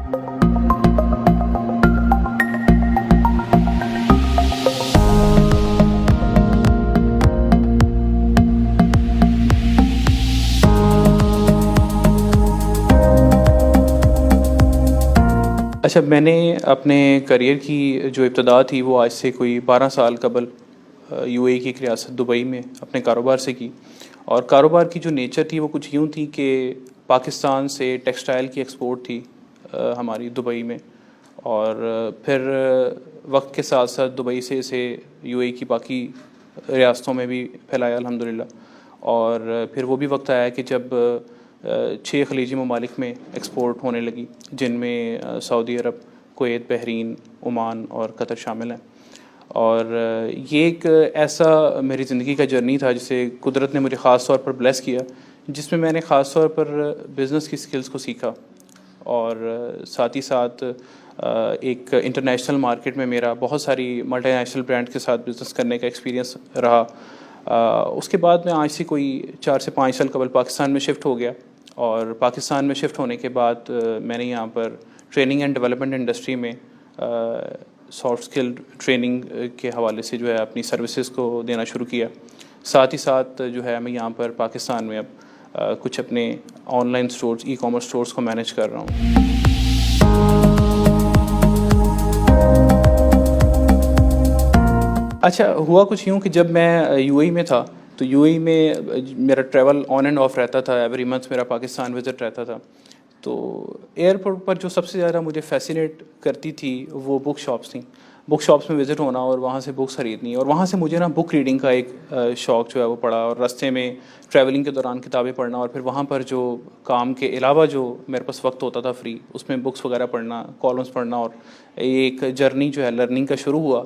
اچھا، میں نے اپنے کریئر کی جو ابتدا تھی وہ آج سے کوئی 12 سال قبل یو اے کی ایک ریاست دبئی میں اپنے کاروبار سے کی. اور کاروبار کی جو نیچر تھی وہ کچھ یوں تھی کہ پاکستان سے ٹیکسٹائل کی ایکسپورٹ تھی ہماری دبئی میں، اور پھر وقت کے ساتھ ساتھ دبئی سے اسے یو اے کی باقی ریاستوں میں بھی پھیلایا الحمدللہ. اور پھر وہ بھی وقت آیا کہ جب 6 خلیجی ممالک میں ایکسپورٹ ہونے لگی، جن میں سعودی عرب، کویت، بحرین، عمان اور قطر شامل ہیں. اور یہ ایک ایسا میری زندگی کا جرنی تھا جسے قدرت نے مجھے خاص طور پر بلیس کیا، جس میں نے خاص طور پر بزنس کی سکلز کو سیکھا، اور ساتھ ہی ساتھ ایک انٹرنیشنل مارکیٹ میں میرا بہت ساری ملٹی نیشنل برانڈ کے ساتھ بزنس کرنے کا ایکسپیرینس رہا. اس کے بعد میں آج سے کوئی 4 سے 5 سال قبل پاکستان میں شفٹ ہو گیا، اور پاکستان میں شفٹ ہونے کے بعد میں نے یہاں پر ٹریننگ اینڈ ڈیولپمنٹ انڈسٹری میں سافٹ اسکل ٹریننگ کے حوالے سے جو ہے اپنی سروسز کو دینا شروع کیا. ساتھ ہی ساتھ جو ہے میں یہاں پر پاکستان میں اب کچھ اپنے on line stores, e commerce stores کو مینیج کر رہا ہوں. اچھا، ہوا کچھ یوں کہ جب میں یو اے میں تھا تو یو اے میں میرا ٹریول آن اینڈ آف رہتا تھا، ایوری منتھ میرا پاکستان وزٹ رہتا تھا. تو ایئرپورٹ پر جو سب سے زیادہ مجھے فیسینیٹ کرتی تھی وہ بک شاپس تھیں. بک شاپس میں وزٹ ہونا اور وہاں سے بکس خریدنی، اور وہاں سے مجھے بک ریڈنگ کا ایک شوق جو ہے وہ پڑا، اور راستے میں ٹریولنگ کے دوران کتابیں پڑھنا، اور پھر وہاں پر جو کام کے علاوہ جو میرے پاس وقت ہوتا تھا فری، اس میں بکس وغیرہ پڑھنا، کالمس پڑھنا، اور ایک جرنی جو ہے لرننگ کا شروع ہوا.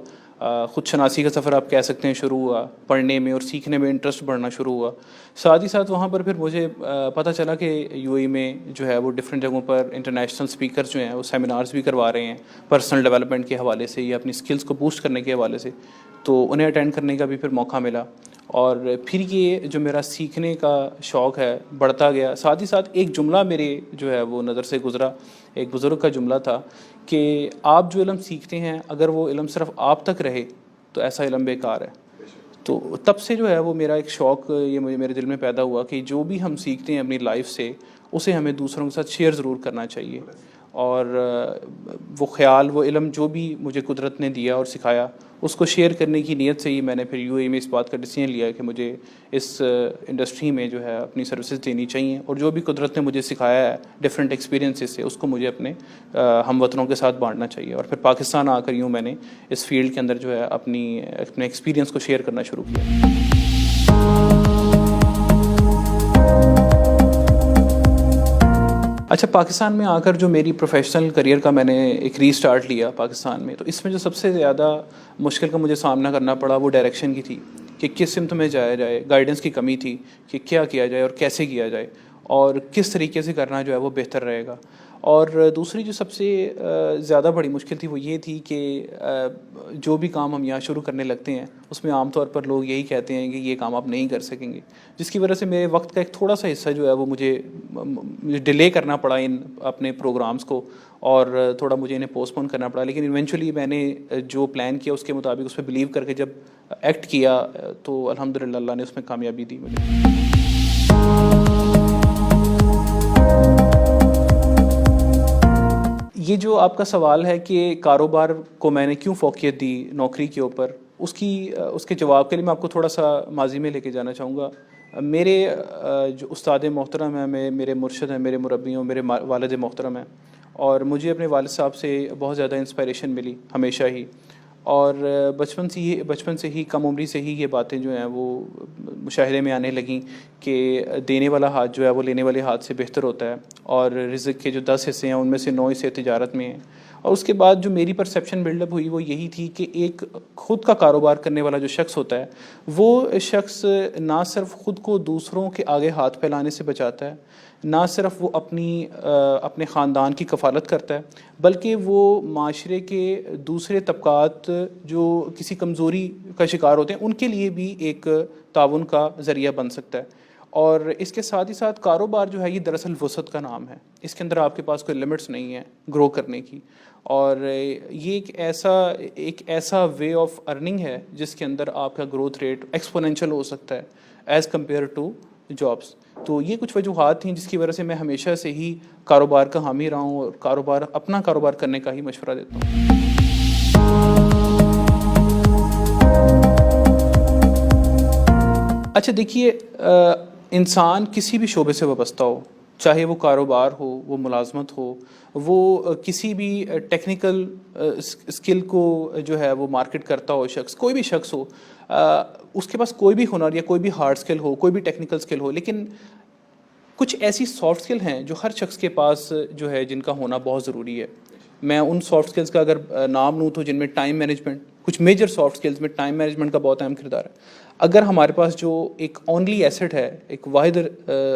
خود شناسی کا سفر آپ کہہ سکتے ہیں شروع ہوا، پڑھنے میں اور سیکھنے میں انٹرسٹ بڑھنا شروع ہوا. ساتھ ہی ساتھ وہاں پر پھر مجھے پتہ چلا کہ یو اے میں جو ہے وہ ڈفرینٹ جگہوں پر انٹرنیشنل اسپیکرز جو ہیں وہ سیمینارز بھی کروا رہے ہیں پرسنل ڈیولپمنٹ کے حوالے سے یا اپنی اسکلس کو بوسٹ کرنے کے حوالے سے. تو انہیں اٹینڈ کرنے کا بھی پھر موقع ملا، اور پھر یہ جو میرا سیکھنے کا شوق ہے بڑھتا گیا. ساتھ ہی ساتھ ایک جملہ میرے جو ہے وہ نظر سے گزرا، ایک بزرگ کا جملہ تھا کہ آپ جو علم سیکھتے ہیں اگر وہ علم صرف آپ تک رہے تو ایسا علم بیکار ہے. تو تب سے جو ہے وہ میرا ایک شوق یہ میرے دل میں پیدا ہوا کہ جو بھی ہم سیکھتے ہیں اپنی لائف سے اسے ہمیں دوسروں کے ساتھ شیئر ضرور کرنا چاہیے. اور وہ خیال، وہ علم جو بھی مجھے قدرت نے دیا اور سکھایا، اس کو شیئر کرنے کی نیت سے ہی میں نے پھر یو اے میں اس بات کا ڈیسیژن لیا کہ مجھے اس انڈسٹری میں جو ہے اپنی سروسز دینی چاہیے، اور جو بھی قدرت نے مجھے سکھایا ہے ڈفرینٹ ایکسپیرینسز سے اس کو مجھے اپنے ہم وطنوں کے ساتھ بانٹنا چاہیے. اور پھر پاکستان آ کر یوں میں نے اس فیلڈ کے اندر جو ہے اپنے ایکسپیرینس کو شیئر کرنا شروع کیا. اچھا، پاکستان میں آ کر جو میری پروفیشنل کریئر کا میں نے ایک ری اسٹارٹ لیا پاکستان میں، تو اس میں جو سب سے زیادہ مشکل کا مجھے سامنا کرنا پڑا وہ ڈائریکشن کی تھی کہ کس سمت میں جایا جائے. گائیڈنس کی کمی تھی کہ کیا کیا جائے اور کیسے کیا جائے اور کس طریقے سے کرنا جو ہے وہ بہتر رہے گا. اور دوسری جو سب سے زیادہ بڑی مشکل تھی وہ یہ تھی کہ جو بھی کام ہم یہاں شروع کرنے لگتے ہیں اس میں عام طور پر لوگ یہی کہتے ہیں کہ یہ کام آپ نہیں کر سکیں گے، جس کی وجہ سے میرے وقت کا ایک تھوڑا سا حصہ جو ہے وہ مجھے ڈیلے کرنا پڑا ان اپنے پروگرامز کو، اور تھوڑا مجھے انہیں پوسٹ پون کرنا پڑا. لیکن ایونچولی میں نے جو پلان کیا اس کے مطابق اس پہ بلیو کر کے جب ایکٹ کیا تو الحمدللہ اللہ نے اس میں کامیابی دی مجھے. یہ جو آپ کا سوال ہے کہ کاروبار کو میں نے کیوں فوقیت دی نوکری کے اوپر، اس کے جواب کے لیے میں آپ کو تھوڑا سا ماضی میں لے کے جانا چاہوں گا. میرے جو استاد محترم ہیں، میرے مرشد ہیں، میرے مربی ہیں، میرے والد محترم ہیں، اور مجھے اپنے والد صاحب سے بہت زیادہ انسپائریشن ملی ہمیشہ ہی. اور بچپن سے ہی کم عمری سے ہی یہ باتیں جو ہیں وہ مشاہدے میں آنے لگیں کہ دینے والا ہاتھ جو ہے وہ لینے والے ہاتھ سے بہتر ہوتا ہے، اور رزق کے جو 10 حصے ہیں ان میں سے 9 حصے تجارت میں ہیں. اور اس کے بعد جو میری پرسیپشن بلڈ اپ ہوئی وہ یہی تھی کہ ایک خود کا کاروبار کرنے والا جو شخص ہوتا ہے وہ شخص نہ صرف خود کو دوسروں کے آگے ہاتھ پھیلانے سے بچاتا ہے، نہ صرف وہ اپنے خاندان کی کفالت کرتا ہے، بلکہ وہ معاشرے کے دوسرے طبقات جو کسی کمزوری کا شکار ہوتے ہیں ان کے لیے بھی ایک تعاون کا ذریعہ بن سکتا ہے. اور اس کے ساتھ ہی ساتھ کاروبار جو ہے یہ دراصل وسعت کا نام ہے. اس کے اندر آپ کے پاس کوئی لمٹس نہیں ہیں گرو کرنے کی, اور یہ ایک ایسا وے آف ارننگ ہے جس کے اندر آپ کا گروتھ ریٹ ایکسپونینشیل ہو سکتا ہے ایز کمپیئر ٹو جابس. تو یہ کچھ وجوہات تھیں جس کی وجہ سے میں ہمیشہ سے ہی کاروبار کا حامی رہا ہوں اور اپنا کاروبار کرنے کا ہی مشورہ دیتا ہوں. اچھا دیکھیے, انسان کسی بھی شعبے سے وابستہ ہو, چاہے وہ کاروبار ہو, وہ ملازمت ہو, وہ کسی بھی ٹیکنیکل اسکل کو جو ہے وہ مارکیٹ کرتا ہو شخص, کوئی بھی شخص ہو, اس کے پاس کوئی بھی ہنر یا کوئی بھی ہارڈ اسکل ہو, کوئی بھی ٹیکنیکل اسکل ہو, لیکن کچھ ایسی سافٹ اسکل ہیں جو ہر شخص کے پاس جو ہے جن کا ہونا بہت ضروری ہے. میں ان سافٹ اسکلس کا اگر نام لوں تو جن میں ٹائم مینجمنٹ, کچھ میجر سافٹ اسکلس میں ٹائم مینجمنٹ کا بہت اہم کردار ہے. اگر ہمارے پاس جو ایک اونلی ایسٹ ہے, ایک واحد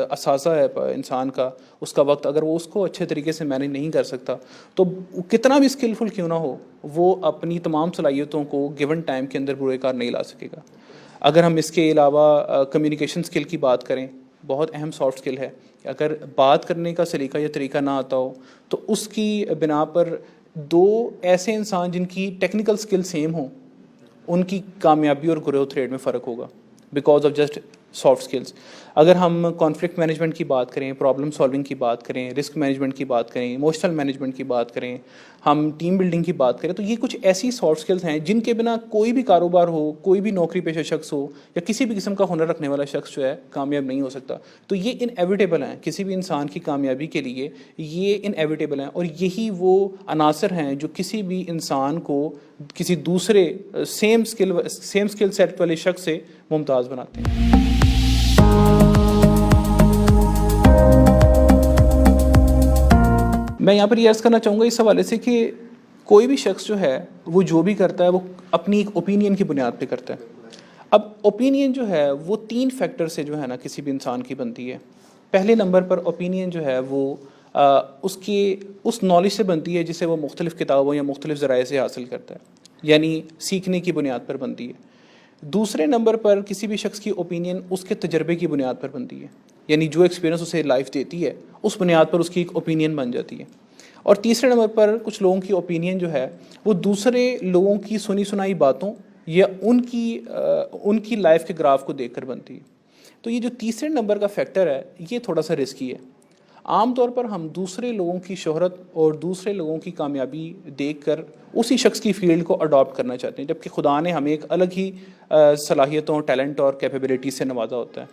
اثاثہ ہے انسان کا, اس کا وقت, اگر وہ اس کو اچھے طریقے سے مینیج نہیں کر سکتا تو کتنا بھی اسکلفل کیوں نہ ہو وہ اپنی تمام صلاحیتوں کو گیون ٹائم کے اندر بروئے کار نہیں لا سکے گا. اگر ہم اس کے علاوہ کمیونیکیشن اسکل کی بات کریں, بہت اہم سافٹ اسکل ہے. اگر بات کرنے کا سلیقہ یا طریقہ نہ آتا ہو تو اس کی بنا پر دو ایسے انسان جن کی ٹیکنیکل اسکل سیم ہوں ان کی کامیابی اور گروتھ ریٹ میں فرق ہوگا because of just soft skills. اگر ہم کانفلکٹ مینجمنٹ کی بات کریں, پرابلم سالونگ کی بات کریں, رسک مینجمنٹ کی بات کریں, ایموشنل مینجمنٹ کی بات کریں, ہم ٹیم بلڈنگ کی بات کریں, تو یہ کچھ ایسی سافٹ اسکلس ہیں جن کے بنا کوئی بھی کاروبار ہو, کوئی بھی نوکری پیشہ شخص ہو یا کسی بھی قسم کا ہنر رکھنے والا شخص جو ہے کامیاب نہیں ہو سکتا. تو یہ انیویٹیبل ہیں, کسی بھی انسان کی کامیابی کے لیے یہ انیویٹیبل ہیں, اور یہی وہ عناصر ہیں جو کسی بھی انسان کو کسی دوسرے سیم اسکل سیٹ والے شخص سے ممتاز بناتے ہیں. میں یہاں پر یہ عرض کرنا چاہوں گا اس حوالے سے کہ کوئی بھی شخص جو ہے وہ جو بھی کرتا ہے وہ اپنی ایک اوپینین کی بنیاد پہ کرتا ہے. اب اوپینین جو ہے وہ 3 فیکٹر سے جو ہے نا کسی بھی انسان کی بنتی ہے. پہلے نمبر پر اوپینین جو ہے وہ اس نالج سے بنتی ہے جسے وہ مختلف کتابوں یا مختلف ذرائع سے حاصل کرتا ہے, یعنی سیکھنے کی بنیاد پر بنتی ہے. دوسرے نمبر پر کسی بھی شخص کی اوپینین اس کے تجربے کی بنیاد پر بنتی ہے, یعنی جو ایکسپیرینس اسے لائف دیتی ہے اس بنیاد پر اس کی ایک اوپینین بن جاتی ہے. اور تیسرے نمبر پر کچھ لوگوں کی اوپینین جو ہے وہ دوسرے لوگوں کی سنی سنائی باتوں یا ان کی لائف کے گراف کو دیکھ کر بنتی ہے. تو یہ جو تیسرے نمبر کا فیکٹر ہے یہ تھوڑا سا رسکی ہے. عام طور پر ہم دوسرے لوگوں کی شہرت اور دوسرے لوگوں کی کامیابی دیکھ کر اسی شخص کی فیلڈ کو اڈاپٹ کرنا چاہتے ہیں, جبکہ خدا نے ہمیں ایک الگ ہی صلاحیتوں, ٹیلنٹ اور کیپیبلٹی سے نوازا ہوتا ہے.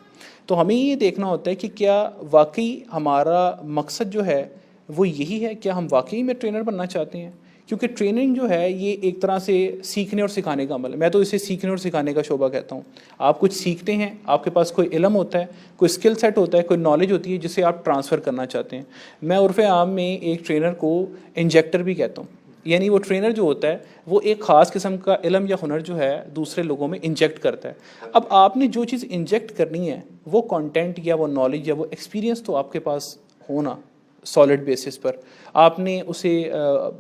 تو ہمیں یہ دیکھنا ہوتا ہے کہ کیا واقعی ہمارا مقصد جو ہے وہ یہی ہے, کیا ہم واقعی میں ٹرینر بننا چاہتے ہیں. کیونکہ ٹریننگ جو ہے یہ ایک طرح سے سیکھنے اور سکھانے کا عمل ہے. میں تو اسے سیکھنے اور سکھانے کا شعبہ کہتا ہوں. آپ کچھ سیکھتے ہیں, آپ کے پاس کوئی علم ہوتا ہے, کوئی اسکل سیٹ ہوتا ہے, کوئی نالج ہوتی ہے جسے آپ ٹرانسفر کرنا چاہتے ہیں. میں عرف عام میں ایک ٹرینر کو انجیکٹر بھی کہتا ہوں, یعنی وہ ٹرینر جو ہوتا ہے وہ ایک خاص قسم کا علم یا ہنر جو ہے دوسرے لوگوں میں انجیکٹ کرتا ہے. اب آپ نے جو چیز انجیکٹ کرنی ہے وہ کانٹینٹ یا وہ نالج یا وہ ایکسپیرینس تو آپ کے پاس ہونا سالڈ بیسس پر. آپ نے اسے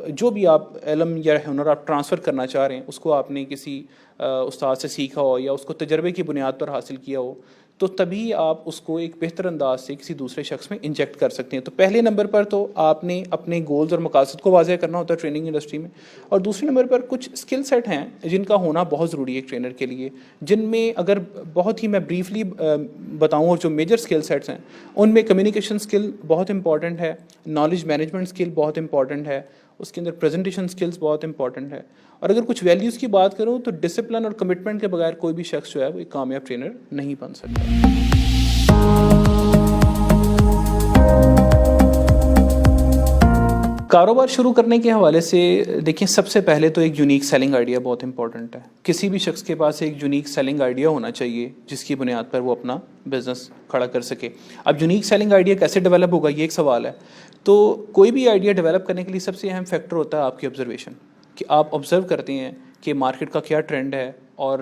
جو بھی آپ علم یا ہنر آپ ٹرانسفر کرنا چاہ رہے ہیں اس کو آپ نے کسی استاد سے سیکھا ہو یا اس کو تجربے کی بنیاد پر حاصل کیا ہو, تو تبھی آپ اس کو ایک بہتر انداز سے کسی دوسرے شخص میں انجیکٹ کر سکتے ہیں. تو پہلے نمبر پر تو آپ نے اپنے گولز اور مقاصد کو واضح کرنا ہوتا ہے ٹریننگ انڈسٹری میں, اور دوسرے نمبر پر کچھ اسکل سیٹ ہیں جن کا ہونا بہت ضروری ہے ایک ٹرینر کے لیے, جن میں اگر بہت ہی میں بریفلی بتاؤں اور جو میجر اسکل سیٹس ہیں ان میں کمیونیکیشن اسکل بہت امپورٹنٹ ہے, نالج مینجمنٹ اسکل بہت امپورٹنٹ ہے, اس کے اندر پریزنٹیشن اسکلس بہت امپورٹنٹ ہے, اور اگر کچھ ویلیوز کی بات کروں تو ڈسپلن اور کمٹمنٹ کے بغیر کوئی بھی شخص جو ہے وہ ایک کامیاب ٹرینر نہیں بن سکتا. کاروبار شروع کرنے کے حوالے سے دیکھیں, سب سے پہلے تو ایک یونیک سیلنگ آئیڈیا بہت امپورٹنٹ ہے. کسی بھی شخص کے پاس ایک یونیک سیلنگ آئیڈیا ہونا چاہیے جس کی بنیاد پر وہ اپنا بزنس کھڑا کر سکے. اب یونیک سیلنگ آئیڈیا کیسے ڈیولپ ہوگا یہ ایک سوال ہے. تو کوئی بھی آئیڈیا ڈیولپ کرنے کے لیے سب سے اہم فیکٹر ہوتا ہے آپ کی آبزرویشن, کہ آپ آبزرو کرتے ہیں کہ مارکیٹ کا کیا ٹرینڈ ہے اور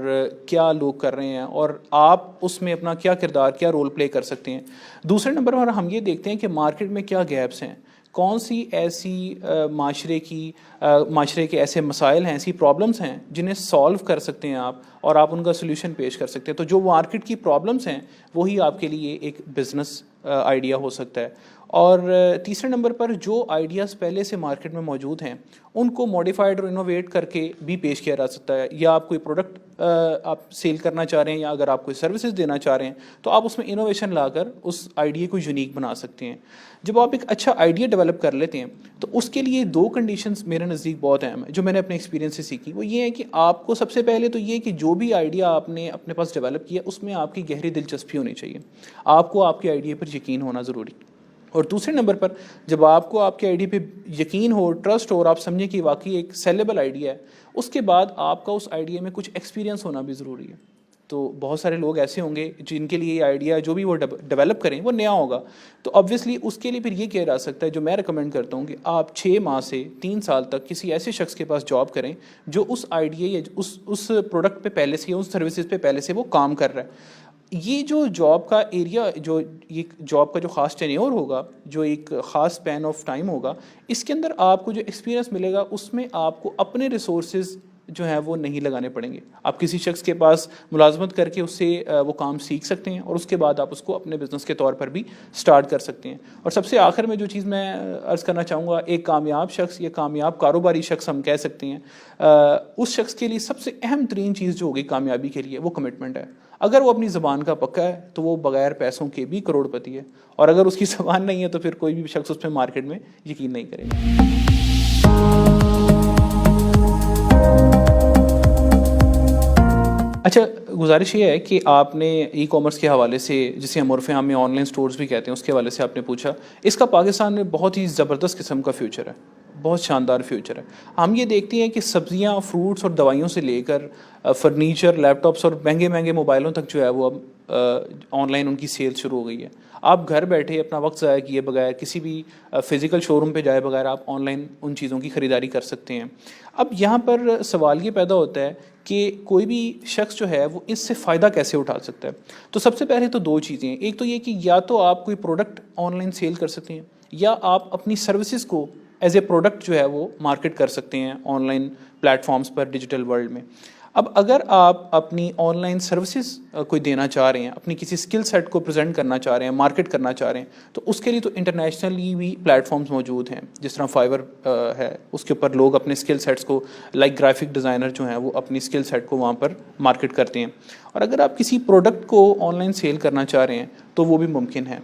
کیا لوگ کر رہے ہیں اور آپ اس میں اپنا کیا کردار, کیا رول پلے کر سکتے ہیں. دوسرے نمبر پر ہم یہ دیکھتے ہیں کہ مارکیٹ میں کیا گیپس ہیں, کون سی ایسی معاشرے کے ایسے مسائل ہیں, ایسی پرابلمس ہیں جنہیں سالو کر سکتے ہیں آپ اور آپ ان کا سلوشن پیش کر سکتے ہیں. تو جو مارکیٹ کی پرابلمس ہیں وہی آپ کے لیے ایک بزنس آئیڈیا ہو سکتا ہے. اور تیسرے نمبر پر جو آئیڈیاز پہلے سے مارکیٹ میں موجود ہیں ان کو موڈیفائڈ اور انوویٹ کر کے بھی پیش کیا جا سکتا ہے. یا آپ کوئی پروڈکٹ آپ سیل کرنا چاہ رہے ہیں, یا اگر آپ کوئی سروسز دینا چاہ رہے ہیں تو آپ اس میں انوویشن لا کر اس آئیڈیا کو یونیک بنا سکتے ہیں. جب آپ ایک اچھا آئیڈیا ڈیولپ کر لیتے ہیں تو اس کے لیے 2 کنڈیشنز میرے نزدیک بہت اہم ہیں جو میں نے اپنے ایکسپیرینس سے سیکھی. وہ یہ ہے کہ آپ کو سب سے پہلے تو یہ کہ جو بھی آئیڈیا آپ نے اپنے پاس ڈیولپ کیا اس میں آپ کی گہری دلچسپی ہونی چاہیے. آپ کو آپ کے آئیڈیا پر یقین ہونا ضروری. اور دوسرے نمبر پر جب آپ کو آپ کے آئیڈیا پہ یقین ہو, ٹرسٹ ہو, اور آپ سمجھیں کہ واقعی ایک سیلیبل آئیڈیا ہے, اس کے بعد آپ کا اس آئیڈیا میں کچھ ایکسپیرینس ہونا بھی ضروری ہے. تو بہت سارے لوگ ایسے ہوں گے جن کے لیے یہ آئیڈیا جو بھی وہ ڈیولپ کریں وہ نیا ہوگا. تو آبویسلی اس کے لیے پھر یہ کیا جا سکتا ہے, جو میں ریکمینڈ کرتا ہوں کہ آپ 6 ماہ سے 3 سال تک کسی ایسے شخص کے پاس جاب کریں جو اس آئیڈیا یا اس پروڈکٹ پہ پہلے سے یا اس سروسز پہ پہلے سے وہ کام کر رہا ہے. یہ جو جاب کا ایریا, جو یہ جاب کا جو خاص ٹینیور ہوگا, جو ایک خاص اسپین آف ٹائم ہوگا, اس کے اندر آپ کو جو ایکسپیرینس ملے گا اس میں آپ کو اپنے ریسورسز جو ہیں وہ نہیں لگانے پڑیں گے. آپ کسی شخص کے پاس ملازمت کر کے اس سے وہ کام سیکھ سکتے ہیں اور اس کے بعد آپ اس کو اپنے بزنس کے طور پر بھی سٹارٹ کر سکتے ہیں. اور سب سے آخر میں جو چیز میں عرض کرنا چاہوں گا, ایک کامیاب شخص یا کامیاب کاروباری شخص ہم کہہ سکتے ہیں, اس شخص کے لیے سب سے اہم ترین چیز جو ہوگی کامیابی کے لیے وہ کمٹمنٹ ہے. اگر وہ اپنی زبان کا پکا ہے تو وہ بغیر پیسوں کے بھی کروڑ پتی ہے, اور اگر اس کی زبان نہیں ہے تو پھر کوئی بھی شخص اس پہ مارکیٹ میں یقین نہیں کرے گا. اچھا, گزارش یہ ہے کہ آپ نے ای کامرس کے حوالے سے, جسے ہم عرف عام میں آن لائن سٹورز بھی کہتے ہیں, اس کے حوالے سے آپ نے پوچھا. اس کا پاکستان میں بہت ہی زبردست قسم کا فیوچر ہے, بہت شاندار فیوچر ہے. ہم یہ دیکھتے ہیں کہ سبزیاں, فروٹس اور دوائیوں سے لے کر فرنیچر, لیپ ٹاپس اور مہنگے مہنگے موبائلوں تک جو ہے وہ اب آن لائن ان کی سیل شروع ہو گئی ہے. آپ گھر بیٹھے اپنا وقت ضائع کیے بغیر, کسی بھی فزیکل شو روم پہ جائے بغیر آپ آن لائن ان چیزوں کی خریداری کر سکتے ہیں. اب یہاں پر سوال یہ پیدا ہوتا ہے کہ کوئی بھی شخص جو ہے وہ اس سے فائدہ کیسے اٹھا سکتا ہے. تو سب سے پہلے تو 2 چیزیں ہیں. ایک تو یہ کہ یا تو آپ کوئی پروڈکٹ آن لائن سیل کر سکتے ہیں, یا آپ اپنی سروسز کو ایز اے پروڈکٹ جو ہے وہ مارکیٹ کر سکتے ہیں آن لائن پلیٹ فارمز پر, ڈیجیٹل ورلڈ میں. اب اگر آپ اپنی آن لائن سروسز کوئی دینا چاہ رہے ہیں, اپنی کسی اسکل سیٹ کو پریزنٹ کرنا چاہ رہے ہیں, مارکیٹ کرنا چاہ رہے ہیں, تو اس کے لیے تو انٹرنیشنلی بھی پلیٹ فارمز موجود ہیں. جس طرح فائور ہے, اس کے اوپر لوگ اپنے اسکل سیٹس کو, لائک گرافک ڈیزائنر جو ہیں وہ اپنی اسکل سیٹ کو وہاں پر مارکیٹ کرتے ہیں. اور اگر آپ کسی پروڈکٹ کو آن لائن سیل کرنا چاہ رہے ہیں تو وہ بھی ممکن ہے.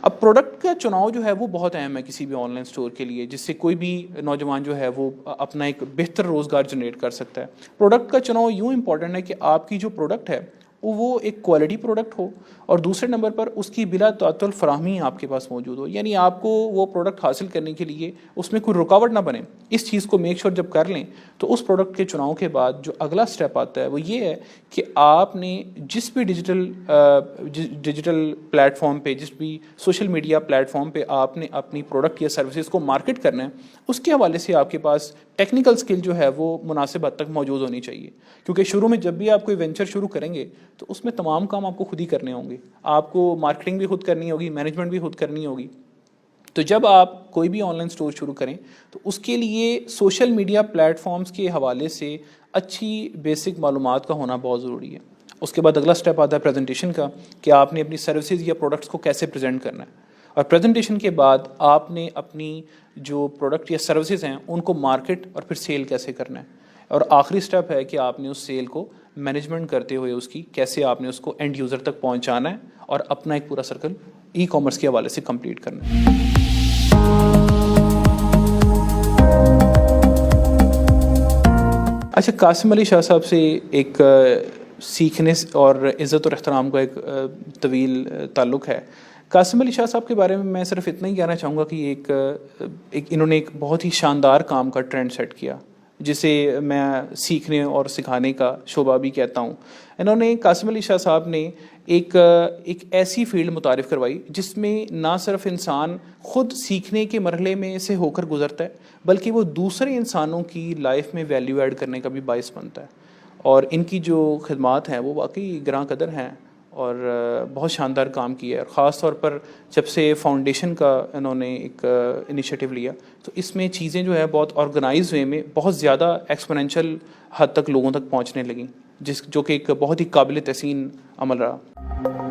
اب پروڈکٹ کا چناؤ جو ہے وہ بہت اہم ہے کسی بھی آن لائن اسٹور کے لیے, جس سے کوئی بھی نوجوان جو ہے وہ اپنا ایک بہتر روزگار جنریٹ کر سکتا ہے. پروڈکٹ کا چناؤ یوں امپورٹنٹ ہے کہ آپ کی جو پروڈکٹ ہے وہ ایک کوالٹی پروڈکٹ ہو, اور دوسرے نمبر پر اس کی بلا تعطل فراہمی آپ کے پاس موجود ہو. یعنی آپ کو وہ پروڈکٹ حاصل کرنے کے لیے اس میں کوئی رکاوٹ نہ بنے. اس چیز کو میک شور جب کر لیں تو اس پروڈکٹ کے چناؤ کے بعد جو اگلا سٹیپ آتا ہے وہ یہ ہے کہ آپ نے جس بھی ڈیجیٹل پلیٹ فارم پہ, جس بھی سوشل میڈیا پلیٹ فارم پہ آپ نے اپنی پروڈکٹ یا سروسز کو مارکیٹ کرنا ہے, اس کے حوالے سے آپ کے پاس ٹیکنیکل سکل جو ہے وہ مناسب حد تک موجود ہونی چاہیے. کیونکہ شروع میں جب بھی آپ کوئی وینچر شروع کریں گے تو اس میں تمام کام آپ کو خود ہی کرنے ہوں گے. آپ کو مارکیٹنگ بھی خود کرنی ہوگی, مینجمنٹ بھی خود کرنی ہوگی. تو جب آپ کوئی بھی آن لائن اسٹور شروع کریں تو اس کے لیے سوشل میڈیا پلیٹ فارمز کے حوالے سے اچھی بیسک معلومات کا ہونا بہت ضروری ہے. اس کے بعد اگلا سٹیپ آتا ہے پریزنٹیشن کا, کہ آپ نے اپنی سروسز یا پروڈکٹس کو کیسے پریزنٹ کرنا ہے. اور پریزنٹیشن کے بعد آپ نے اپنی جو پروڈکٹ یا سروسز ہیں ان کو مارکیٹ اور پھر سیل کیسے کرنا ہے. اور آخری سٹیپ ہے کہ آپ نے اس سیل کو مینجمنٹ کرتے ہوئے اس کی کیسے آپ نے اس کو اینڈ یوزر تک پہنچانا ہے اور اپنا ایک پورا سرکل ای کامرس کے حوالے سے کمپلیٹ کرنا ہے. اچھا, قاسم علی شاہ صاحب سے ایک سیکھنے اور عزت اور احترام کا ایک طویل تعلق ہے. قاسم علی شاہ صاحب کے بارے میں میں صرف اتنا ہی کہنا چاہوں گا کہ انہوں نے ایک بہت ہی شاندار کام کا ٹرینڈ سیٹ کیا, جسے میں سیکھنے اور سکھانے کا شعبہ بھی کہتا ہوں. قاسم علی شاہ صاحب نے ایک ایسی فیلڈ متعارف کروائی جس میں نہ صرف انسان خود سیکھنے کے مرحلے میں سے ہو کر گزرتا ہے, بلکہ وہ دوسرے انسانوں کی لائف میں ویلیو ایڈ کرنے کا بھی باعث بنتا ہے. اور ان کی جو خدمات ہیں وہ واقعی گراں قدر ہیں. اور بہت شاندار کام کیا ہے. اور خاص طور پر جب سے فاؤنڈیشن کا انہوں نے ایک انیشیٹو لیا تو اس میں چیزیں جو ہے بہت آرگنائز وے میں بہت زیادہ ایکسپونینشیل حد تک لوگوں تک پہنچنے لگیں، جو کہ ایک بہت ہی قابل تحسین عمل رہا.